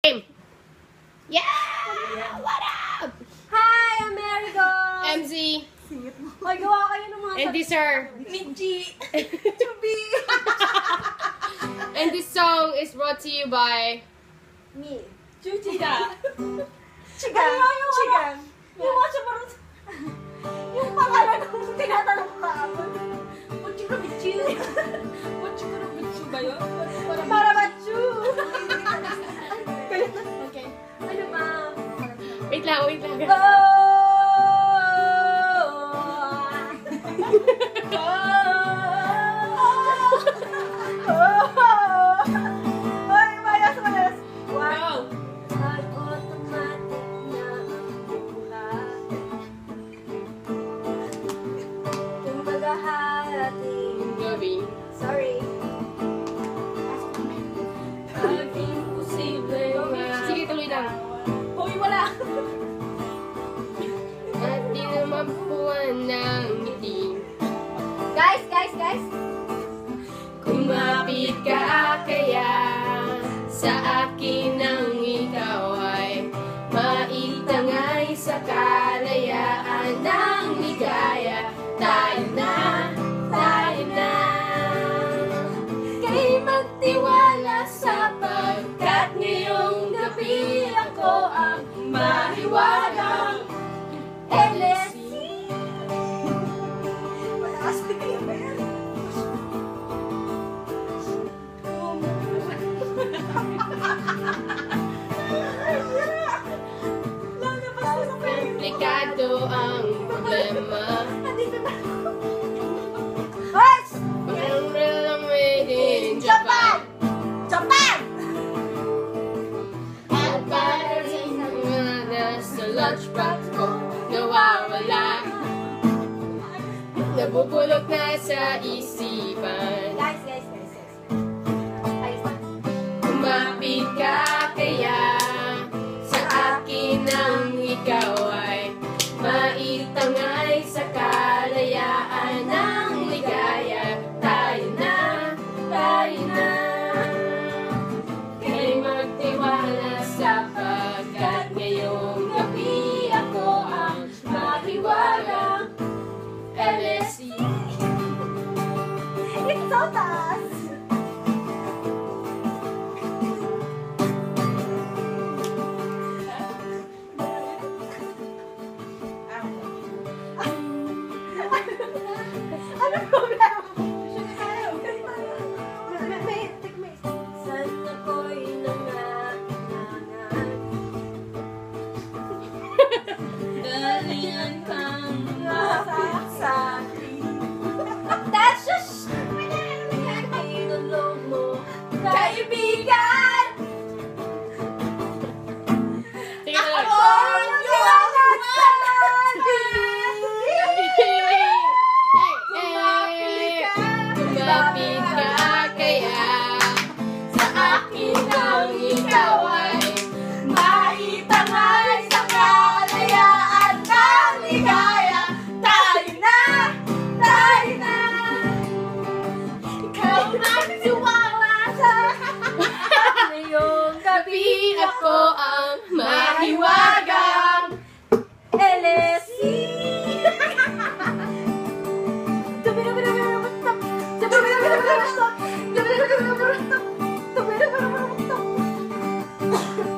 Yeah! What up? Hi, I'm Marigold! MZ. Ay, gawa kayo ng mga... And this are... Midji! Chubi! And this song is brought to you by... Me. Chuchiga! Chigan! Chigan! Yung mga sumarot... Yung pangalan ng tinatanong ko kaabon. Puchikurubichu! Puchikurubichu ba yun? Para bachu! Okay. Ano ba? Wait lang. Malas. Wow! Automatic na ang buhay. Kung maghahating Gabi. sorry. Aking posible Sige, tuloy lang. Hoy, wala! At di naman buwan ng ngiti. Guys! Kumapit ka kaya sa akin nang ikaw ay maitangay sa kalayaan ng ligaya. Tayo na kay magtiwala sapagkat ngayong gabi ako ang mahiwagang LSC. Malakas na kayo ba yan? Lalabas na sa pera. Komplikado ang problema. Nandito na ako. Hoy! Parang real made in Japan. Japan! At parang mga sa lunchbox ko nawawala. Nabubulok na sa isipan. Guys. Ayos na. Kumapit ka kaya sa akin nang ikaw ay maitangay sa kalayaan ng ligaya. Tayo na kay magtiwala sapagkat ngayong gabi ako ang mahiwagang LSC. It's so taas! Ano problema? Sana ko'y nangangan. Galingan kang Lapit sa akin. That's just... inulong mo. Kaibigan! Sige na lang. Ang liwanag sa Kumapit ka kaya sa akin nang ikaw ay maitangay sa kalayaan ng ligaya. Tayo na! Ikaw magtiwala sa ngayong gabi ako ang mahiwagang LSC.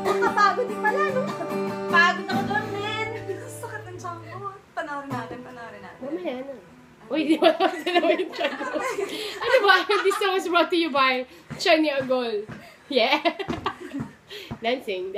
Nakapagod din pala, no? Pagod ako doon, men. Sakit ng tiyan ko. Panoorin natin. Mamaya na. Uy, di ba naman yung Chani Agol? Ano ba? This song is brought to you by Chani Agol. Yeah. Dancing.